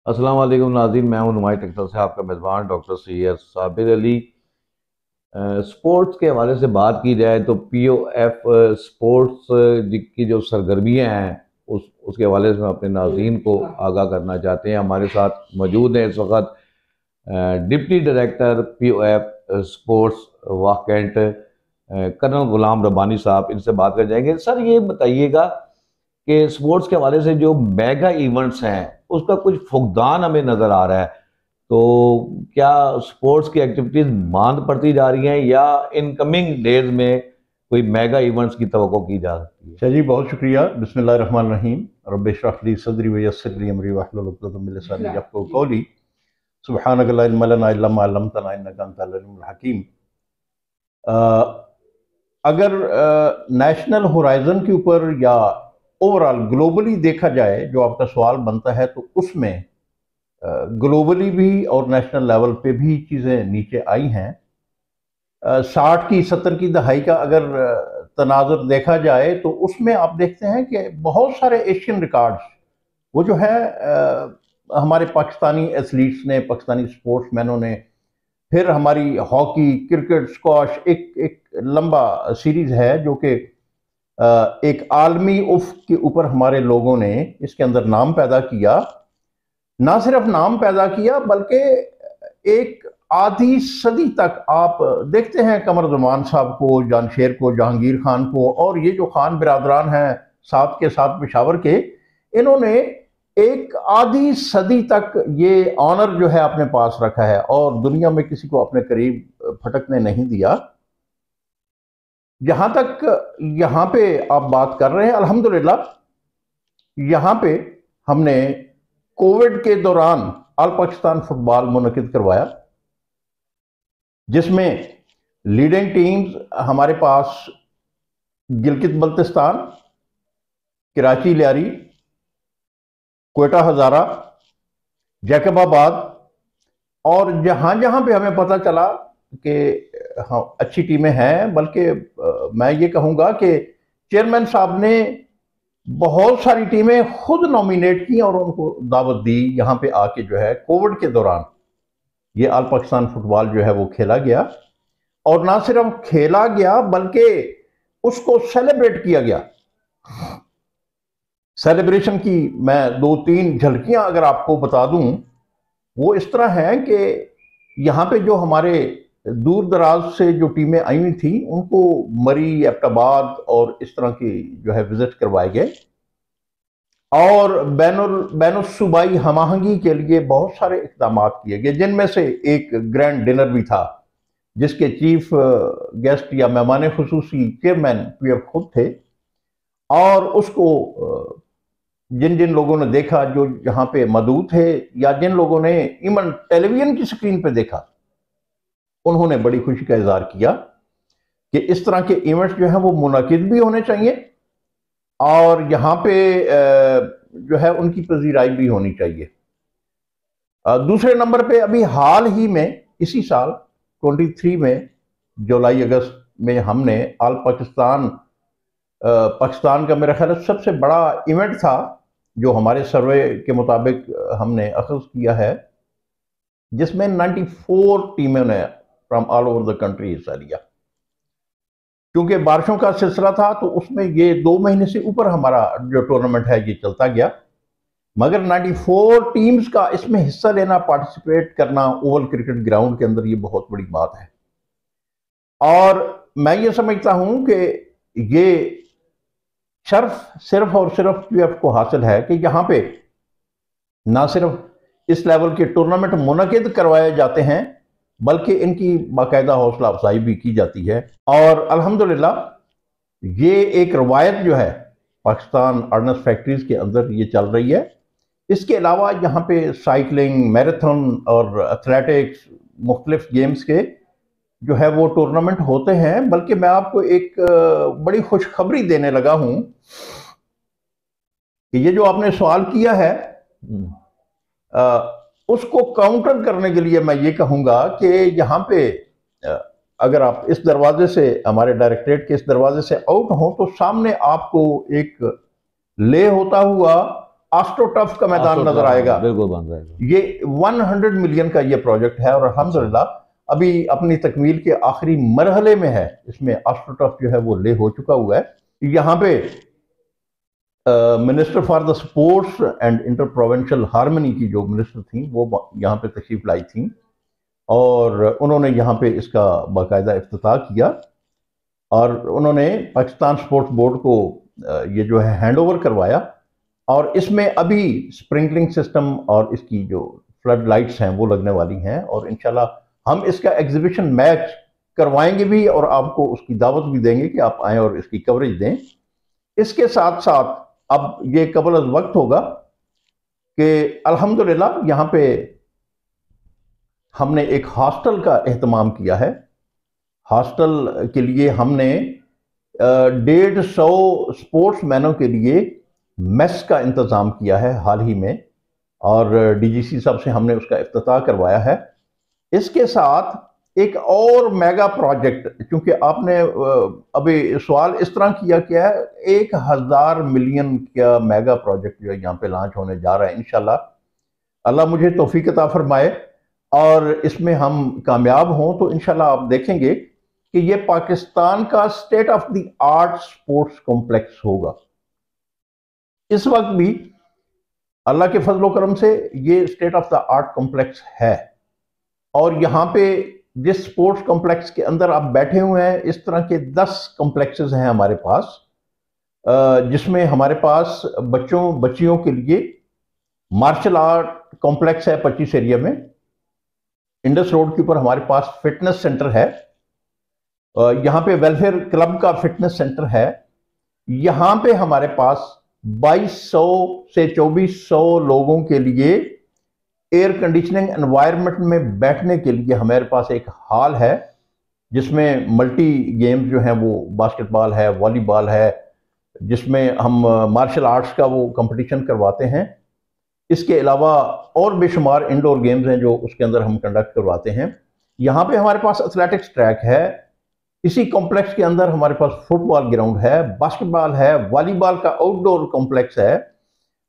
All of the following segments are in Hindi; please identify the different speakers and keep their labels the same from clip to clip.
Speaker 1: अस्सलाम वालेकुम नाज़रीन, मैं हूं नुमाई टेक्सटाइल से आपका मेज़बान डॉक्टर सैयद साबिर अली। स्पोर्ट्स के हवाले से बात की जाए तो पीओएफ स्पोर्ट्स की जो सरगर्मियां हैं उसके हवाले से मैं अपने नाज़रीन को आगाह करना चाहते हैं। हमारे साथ मौजूद हैं इस वक्त deputy director POF sports vacant colonel Ghulam Rabbani साहब। इनसे बात कर जाएंगे। सर, ये बताइएगा कि स्पोर्ट्स के हवाले से जो मेगा इवेंट्स हैं उसका कुछ फुकदान हमें नज़र आ रहा है, तो क्या स्पोर्ट्स की एक्टिविटीज मांद पड़ती जा रही हैं या इनकमिंग डेज में कोई मेगा इवेंट्स की तवक्को की जा सकती है?
Speaker 2: शाह जी, बहुत शुक्रिया। बिस्मिल्लाहिर्रहमानिर्रहीम। रब्बि इश्रह ली सदरी व यस्सिर ली अमरी वहलुल उक़दतम मिन लिसानी यफ़क़हू क़ौली। सुब्हानक ला इल्म लना इल्ला मा अल्लमतना इन्नका अंतल अलीमुल हकीम। अगर नेशनल होराइजन के ऊपर या ओवरऑल ग्लोबली देखा जाए, जो आपका सवाल बनता है, तो उसमें ग्लोबली भी और नेशनल लेवल पे भी चीज़ें नीचे आई हैं। 60 की 70 की दहाई का अगर तनाजुर देखा जाए तो उसमें आप देखते हैं कि बहुत सारे एशियन रिकॉर्ड्स वो जो है हमारे पाकिस्तानी एथलीट्स ने, पाकिस्तानी स्पोर्ट्समैनों ने, फिर हमारी हॉकी, क्रिकेट, स्क्वाश, एक एक लंबा सीरीज है जो कि एक आलमी उफ के ऊपर हमारे लोगों ने इसके अंदर नाम पैदा किया। ना सिर्फ नाम पैदा किया बल्कि एक आधी सदी तक आप देखते हैं कमर ज़मान साहब को, जानशेर को, जहांगीर खान को, और ये जो खान बिरादरान हैं साथ के साथ पेशावर के, इन्होंने एक आधी सदी तक ये ऑनर जो है अपने पास रखा है और दुनिया में किसी को अपने करीब फटकने नहीं दिया। जहां तक यहाँ पे आप बात कर रहे हैं, अल्हम्दुलिल्लाह यहाँ पे हमने कोविड के दौरान ऑल पाकिस्तान फुटबॉल मुनकिद करवाया, जिसमें लीडिंग टीम्स हमारे पास गिलगित बल्तिस्तान, कराची लियारी, क्वेटा हज़ारा, जैकबाबाद, और जहां जहां पे हमें पता चला कि हाँ अच्छी टीमें हैं, बल्कि मैं ये कहूँगा कि चेयरमैन साहब ने बहुत सारी टीमें खुद नॉमिनेट की और उनको दावत दी यहाँ पे आके, जो है कोविड के दौरान ये ऑल पाकिस्तान फुटबॉल जो है वो खेला गया। और ना सिर्फ खेला गया बल्कि उसको सेलिब्रेट किया गया। सेलिब्रेशन की मैं दो तीन झलकियां अगर आपको बता दूं, वो इस तरह है कि यहाँ पे जो हमारे दूर दराज से जो टीमें आई हुई थी उनको मरी, एबटाबाद और इस तरह की जो है विजिट करवाए गए, और बैनुल सूबाई हमाहंगी के लिए बहुत सारे इकदाम किए गए, जिनमें से एक ग्रैंड डिनर भी था जिसके चीफ गेस्ट या मेहमान खुसूसी चेयरमैन पीएफ खुद थे। और उसको जिन जिन लोगों ने देखा, जो यहाँ पे मौजूद थे, या जिन लोगों ने इवन टेलीविजन की स्क्रीन पे देखा, उन्होंने बड़ी खुशी का इजहार किया कि इस तरह के इवेंट्स जो है वो मुनाकिद भी होने चाहिए और यहाँ पे जो है उनकी पजीराई भी होनी चाहिए। दूसरे नंबर पे अभी हाल ही में इसी साल 23 में, जुलाई अगस्त में, हमने ऑल पाकिस्तान पाकिस्तान का मेरा ख्याल है सबसे बड़ा इवेंट था जो हमारे सर्वे के मुताबिक हमने अखज़ किया है, जिसमें 94 टीमों ने from all over the country हिस्सा लिया। क्योंकि बारिशों का सिलसिला था तो उसमें ये 2 महीने से ऊपर हमारा जो टूर्नामेंट है ये चलता गया, मगर 94 टीम्स का इसमें हिस्सा लेना, पार्टिसिपेट करना ओवल क्रिकेट ग्राउंड के अंदर, ये बहुत बड़ी बात है। और मैं ये समझता हूं कि ये शर्फ सिर्फ और सिर्फ पीएफ को हासिल है कि यहाँ पे ना सिर्फ इस लेवल के टूर्नामेंट मुनकिद करवाए जाते हैं बल्कि इनकी बाकायदा हौसला अफजाई भी की जाती है। और अल्हम्दुलिल्लाह ये एक रवायत जो है पाकिस्तान ऑर्डिनेंस फैक्ट्रीज के अंदर ये चल रही है। इसके अलावा यहाँ पे साइकिलिंग, मैराथन और एथलेटिक्स, मुख्तलिफ गेम्स के जो है वो टूर्नामेंट होते हैं। बल्कि मैं आपको एक बड़ी खुशखबरी देने लगा हूँ कि ये जो आपने सवाल किया है उसको काउंटर करने के लिए मैं ये कहूँगा कि यहाँ पे अगर आप इस दरवाजे से, हमारे डायरेक्टरेट के इस दरवाजे से आउट हो, तो सामने आपको एक ले होता हुआ आस्ट्रोटर्फ का मैदान नजर आएगा,
Speaker 1: बिल्कुल बन जाएगा।
Speaker 2: ये 100 मिलियन का ये प्रोजेक्ट है और अल्हम्दुलिल्लाह अभी अपनी तकमील के आखिरी मरहले में है। इसमें आस्ट्रोटर्फ जो है वो ले हो चुका हुआ है। यहाँ पे minister for the sports and inter provincial harmony की जो मिनिस्टर थी वो यहाँ पे तशरीफ लाई थी और उन्होंने यहाँ पे इसका बाकायदा इफ्तिताह किया और उन्होंने पाकिस्तान स्पोर्ट्स बोर्ड को ये जो है हैंड ओवर करवाया और इसमें अभी स्प्रिंकलिंग सिस्टम और इसकी जो फ्लड लाइट्स हैं वो लगने वाली हैं और इंशाल्लाह हम इसका एग्जीबिशन मैच करवाएंगे भी और आपको उसकी दावत भी देंगे कि आप आएँ और इसकी कवरेज दें। इसके साथ साथ अब ये कबल अज़ वक्त होगा कि अल्हम्दुलिल्लाह यहाँ पे हमने एक हॉस्टल का एहतमाम किया है। हॉस्टल के लिए हमने 150 स्पोर्ट्स मैनों के लिए मेस का इंतज़ाम किया है हाल ही में और डीजीसी साहब से हमने उसका इफ्तिताह करवाया है। इसके साथ एक और मेगा प्रोजेक्ट, क्योंकि आपने अभी सवाल इस तरह किया क्या है, 1000 मिलियन का मेगा प्रोजेक्ट जो है यहाँ पे लॉन्च होने जा रहा है इंशाल्लाह। अल्लाह मुझे तौफीक अता फरमाए और इसमें हम कामयाब हों तो इंशाल्लाह आप देखेंगे कि ये पाकिस्तान का state of the art sports complex होगा। इस वक्त भी अल्लाह के फजल करम से ये state of the art complex है और यहाँ पे जिस स्पोर्ट्स कॉम्प्लेक्स के अंदर आप बैठे हुए हैं इस तरह के 10 कॉम्प्लेक्सेस हैं हमारे पास, जिसमें हमारे पास बच्चियों के लिए मार्शल आर्ट कॉम्प्लेक्स है 25 एरिया में। इंडस रोड के ऊपर हमारे पास फिटनेस सेंटर है, यहाँ पे वेलफेयर क्लब का फिटनेस सेंटर है। यहाँ पे हमारे पास 2200 से 2400 लोगों के लिए एयर कंडीशनिंग एनवायरनमेंट में बैठने के लिए हमारे पास एक हॉल है जिसमें मल्टी गेम्स जो हैं वो बास्केटबॉल है, वॉलीबॉल है, जिसमें हम मार्शल आर्ट्स का वो कंपटीशन करवाते हैं। इसके अलावा और बेशुमार इंडोर गेम्स हैं जो उसके अंदर हम कंडक्ट करवाते हैं। यहाँ पे हमारे पास एथलेटिक्स ट्रैक है। इसी कॉम्प्लेक्स के अंदर हमारे पास फुटबॉल ग्राउंड है, बास्केटबॉल है, वॉलीबॉल का आउटडोर कॉम्प्लेक्स है।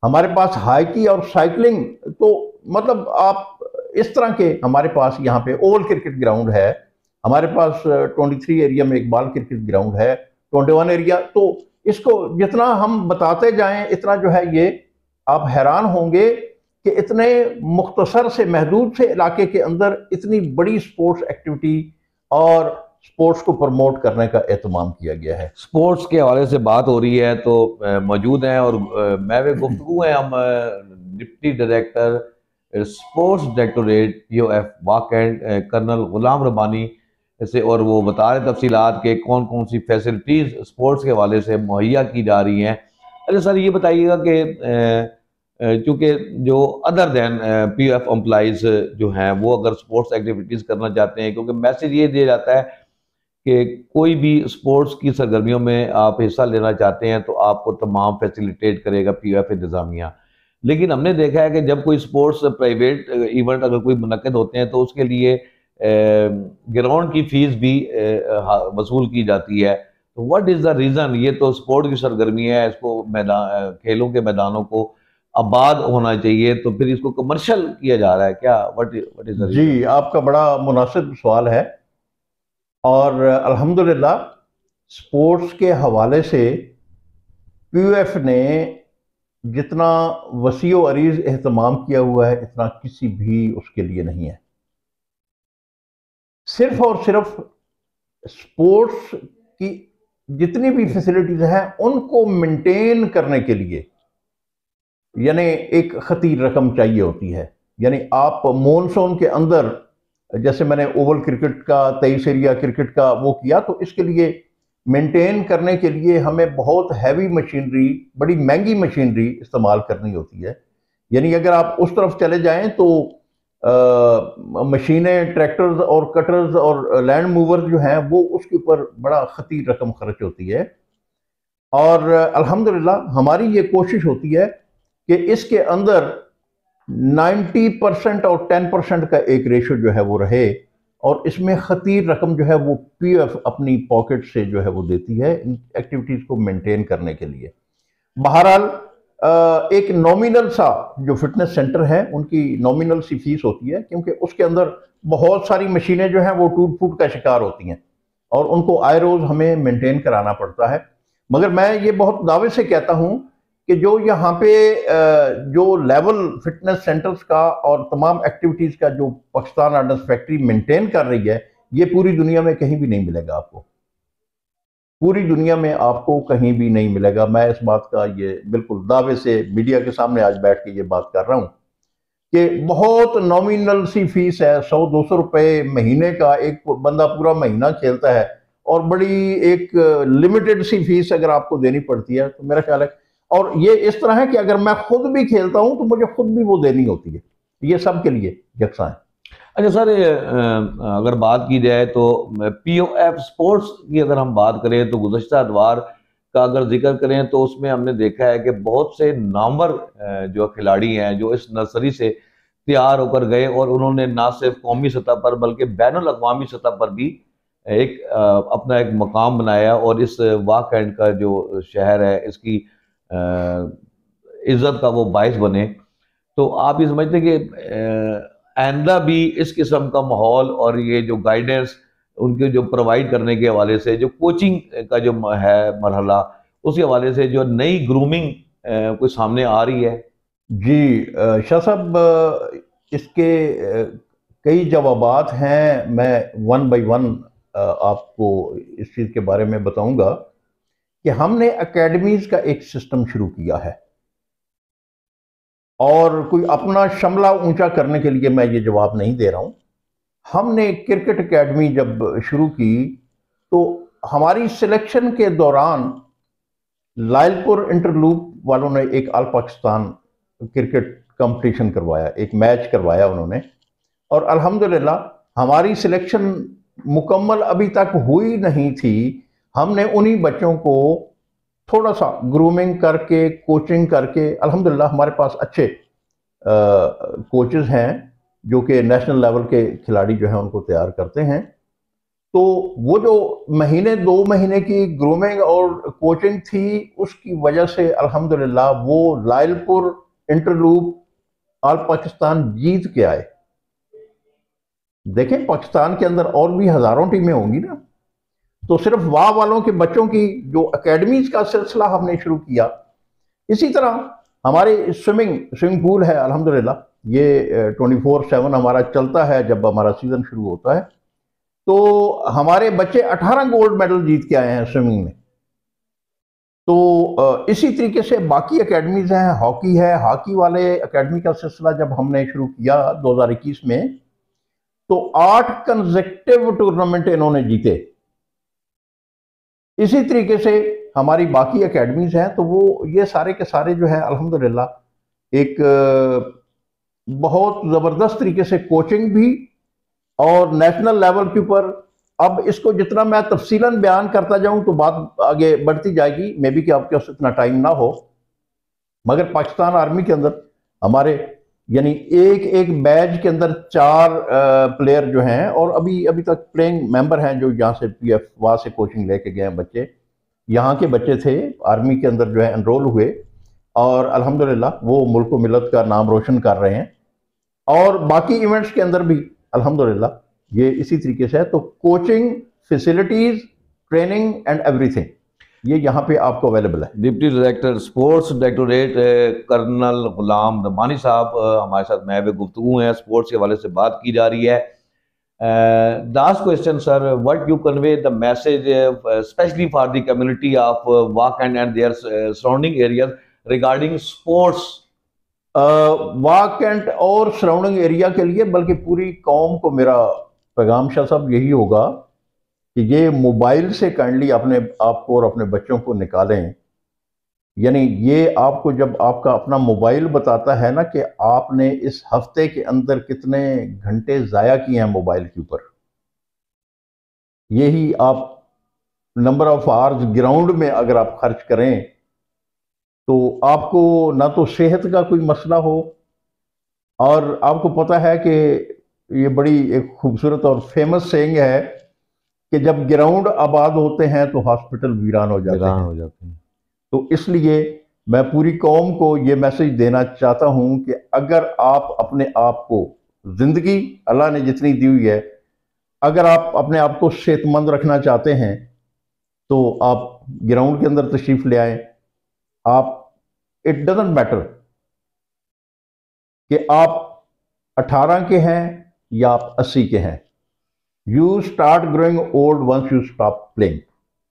Speaker 2: हमारे पास हाइकी और साइकिलिंग, तो मतलब आप इस तरह के हमारे पास यहाँ पे ओवल क्रिकेट ग्राउंड है। हमारे पास 23 एरिया में एक बॉल क्रिकेट ग्राउंड है, 21 एरिया। तो इसको जितना हम बताते जाएं इतना जो है ये आप हैरान होंगे कि इतने मुख्तसर से महदूद से इलाके के अंदर इतनी बड़ी स्पोर्ट्स एक्टिविटी और स्पोर्ट्स को प्रमोट करने का एहतमाम किया गया है।
Speaker 1: स्पोर्ट्स के हवाले से बात हो रही है तो मौजूद हैं और महवे गुफ्तगू हैं हम deputy director sports directorate POF vacant colonel Ghulam Rabbani से, और वो बता रहे तफसीलात के कौन कौन सी फैसिलिटीज़ स्पोर्ट्स के हवाले से मुहैया की जा रही हैं। अच्छा सर, ये बताइएगा कि चूँकि जो अदर दैन POF एम्प्लॉइज़ जो हैं वो अगर स्पोर्ट्स एक्टिविटीज़ करना चाहते हैं, क्योंकि मैसेज ये दिया जाता है कि कोई भी स्पोर्ट्स की सरगर्मियों में आप हिस्सा लेना चाहते हैं तो आपको तमाम फैसिलिटेट करेगा POF इंतज़ामिया। लेकिन हमने देखा है कि जब कोई स्पोर्ट्स प्राइवेट इवेंट अगर कोई मुनक्किद होते हैं तो उसके लिए ग्राउंड की फ़ीस भी वसूल की जाती है। तो व्हाट इज़ द रीज़न? ये तो स्पोर्ट की सरगर्मी है, इसको मैदान खेलों के मैदानों को आबाद होना चाहिए, तो फिर इसको कमर्शियल किया जा रहा है क्या? What is the reason?
Speaker 2: जी, आपका बड़ा मुनासिब सवाल है और अल्हम्दुलिल्लाह स्पोर्ट्स के हवाले से POF ने जितना वसीओ अरीज एहतमाम किया हुआ है इतना किसी भी उसके लिए नहीं है। सिर्फ और सिर्फ स्पोर्ट्स की जितनी भी फैसिलिटीज हैं उनको मेंटेन करने के लिए यानी एक खतीर रकम चाहिए होती है। यानी आप मॉनसून के अंदर, जैसे मैंने ओवल क्रिकेट का 23 एरिया क्रिकेट का वो किया, तो इसके लिए मेंटेन करने के लिए हमें बहुत हैवी मशीनरी, बड़ी महंगी मशीनरी इस्तेमाल करनी होती है। यानी अगर आप उस तरफ चले जाएं तो मशीनें, ट्रैक्टर्स और कटर्स और लैंड मूवर्स जो हैं वो उसके ऊपर बड़ा खतीर रकम खर्च होती है। और अल्हम्दुलिल्लाह हमारी ये कोशिश होती है कि इसके अंदर 90% और 10% का एक रेशो जो है वो रहे और इसमें खतीर रकम जो है वो POF अपनी पॉकेट से जो है वो देती है इन एक्टिविटीज़ को मेंटेन करने के लिए। बहरहाल एक नॉमिनल सा जो फिटनेस सेंटर है उनकी नॉमिनल सी फीस होती है, क्योंकि उसके अंदर बहुत सारी मशीनें जो हैं वो टूट फूट का शिकार होती हैं और उनको आए रोज हमें मेंटेन कराना पड़ता है। मगर मैं ये बहुत दावे से कहता हूं कि जो यहाँ पे जो लेवल फिटनेस सेंटर्स का और तमाम एक्टिविटीज का जो पाकिस्तान आर्डनेंस फैक्ट्री मेंटेन कर रही है, ये पूरी दुनिया में कहीं भी नहीं मिलेगा आपको, पूरी दुनिया में आपको कहीं भी नहीं मिलेगा। मैं इस बात का ये बिल्कुल दावे से मीडिया के सामने आज बैठ के ये बात कर रहा हूँ कि बहुत नॉमिनल सी फीस है, 100-200 रुपए महीने का एक बंदा पूरा महीना खेलता है, और बड़ी एक लिमिटेड सी फीस अगर आपको देनी पड़ती है तो मेरा ख्याल है, और ये इस तरह है कि अगर मैं खुद भी खेलता हूं तो मुझे खुद भी वो देनी होती है, ये सब के लिए यकसा है।
Speaker 1: अच्छा सर, अगर बात की जाए तो POF स्पोर्ट्स की अगर हम बात करें तो गुज़श्ता अदवार का अगर जिक्र करें तो उसमें हमने देखा है कि बहुत से नामवर जो खिलाड़ी हैं जो इस नर्सरी से तैयार होकर गए और उन्होंने ना सिर्फ कौमी सतह पर बल्कि बैनुल अक़वामी सतह पर भी एक अपना एक मकाम बनाया, और इस वाक एंड का जो शहर है इसकी इज्जत का वो बायस बने। तो आप ये समझते कि आइंदा भी इस किस्म का माहौल और ये जो गाइडेंस उनके जो प्रोवाइड करने के हवाले से, जो कोचिंग का जो है मरहला, उसके हवाले से जो नई ग्रूमिंग कोई सामने आ रही है?
Speaker 2: जी शाह साहब, इसके कई जवाबात हैं। मैं वन बाय वन आपको इस चीज़ के बारे में बताऊंगा कि हमने एकेडमीज का एक सिस्टम शुरू किया है, और कोई अपना शमला ऊंचा करने के लिए मैं ये जवाब नहीं दे रहा हूं। हमने क्रिकेट एकेडमी जब शुरू की तो हमारी सिलेक्शन के दौरान लायलपुर इंटरलूप वालों ने एक ऑल पाकिस्तान क्रिकेट कंपटीशन करवाया, एक मैच करवाया उन्होंने, और अल्हम्दुलिल्लाह हमारी सिलेक्शन मुकम्मल अभी तक हुई नहीं थी। हमने उन्हीं बच्चों को थोड़ा सा ग्रूमिंग करके, कोचिंग करके, अल्हम्दुलिल्लाह हमारे पास अच्छे कोचेस हैं जो कि नेशनल लेवल के खिलाड़ी जो हैं उनको तैयार करते हैं। तो वो जो महीने 2 महीने की ग्रूमिंग और कोचिंग थी, उसकी वजह से अल्हम्दुलिल्लाह वो लायलपुर इंटरलूप ऑल पाकिस्तान जीत के आए। देखें, पाकिस्तान के अंदर और भी हजारों टीमें होंगी ना, तो सिर्फ वाह वालों के बच्चों की जो एकेडमीज का सिलसिला हमने शुरू किया। इसी तरह हमारे स्विमिंग पूल है, अल्हम्दुलिल्लाह ये 24/7 हमारा चलता है। जब हमारा सीजन शुरू होता है तो हमारे बच्चे 18 गोल्ड मेडल जीत के आए हैं स्विमिंग में। तो इसी तरीके से बाकी एकेडमीज हैं, हॉकी है, हॉकी वाले एकेडमी का सिलसिला जब हमने शुरू किया 2021 में तो 8 कंसेक्टिव टूर्नामेंट इन्होंने जीते। इसी तरीके से हमारी बाकी एकेडमीज हैं, तो वो ये सारे के सारे जो है अल्हम्दुलिल्लाह एक बहुत ज़बरदस्त तरीके से कोचिंग भी और नेशनल लेवल के ऊपर। अब इसको जितना मैं तफसीलन बयान करता जाऊं तो बात आगे बढ़ती जाएगी, मे बी कि आपके पास इतना टाइम ना हो। मगर पाकिस्तान आर्मी के अंदर हमारे यानी एक एक बैच के अंदर 4 प्लेयर जो हैं, और अभी तक प्लेइंग मेंबर हैं जो यहाँ से PF वहाँ से कोचिंग लेके गए हैं बच्चे। यहाँ के बच्चे थे आर्मी के अंदर जो है एनरोल हुए, और अल्हम्दुलिल्लाह वो मुल्क व मिलत का नाम रोशन कर रहे हैं। और बाकी इवेंट्स के अंदर भी अल्हम्दुलिल्लाह ये इसी तरीके से है। तो coaching, facilities, training and everything ये यहाँ पे आपको अवेलेबल है।
Speaker 1: Deputy director sports directorate colonel Ghulam Rabbani साहब हमारे साथ महब गुफ्तगू हैं। स्पोर्ट्स के हवाले से बात की जा रही है। Last question sir, what you convey the message specially for the community of walk and their surrounding areas regarding sports?
Speaker 2: Walk and और सराउंडिंग एरिया के लिए, बल्कि पूरी कौम को मेरा पैगाम शाह साहब यही होगा कि ये मोबाइल से काइंडली अपने आप को और अपने बच्चों को निकालें। यानी ये आपको जब आपका अपना मोबाइल बताता है ना कि आपने इस हफ्ते के अंदर कितने घंटे ज़ाया किए हैं मोबाइल के ऊपर, यही आप नंबर ऑफ आवर्स ग्राउंड में अगर आप खर्च करें तो आपको ना तो सेहत का कोई मसला हो, और आपको पता है कि ये बड़ी एक खूबसूरत और फेमस सेइंग है कि जब ग्राउंड आबाद होते हैं तो हॉस्पिटल वीरान हो जाते हैं।
Speaker 1: हैं।
Speaker 2: तो इसलिए मैं पूरी कौम को ये मैसेज देना चाहता हूं कि अगर आप अपने आप को, जिंदगी अल्लाह ने जितनी दी हुई है, अगर आप अपने आप को सेहतमंद रखना चाहते हैं तो आप ग्राउंड के अंदर तशरीफ ले आए। आप, इट डजेंट मैटर कि आप 18 के हैं या आप 80 के हैं। You start growing old once you stop playing,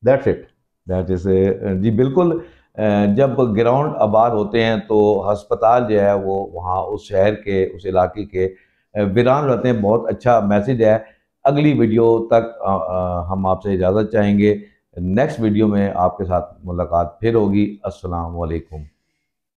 Speaker 2: that's it.
Speaker 1: That is, जी बिल्कुल। जब ग्राउंड आबाद होते हैं तो हस्पताल जो है वो वहाँ उस शहर के, उस इलाके के वीरान रहते हैं। बहुत अच्छा मैसेज है। अगली वीडियो तक हम आपसे इजाज़त चाहेंगे। नेक्स्ट वीडियो में आपके साथ मुलाकात फिर होगी। अस्सलाम वालेकुम।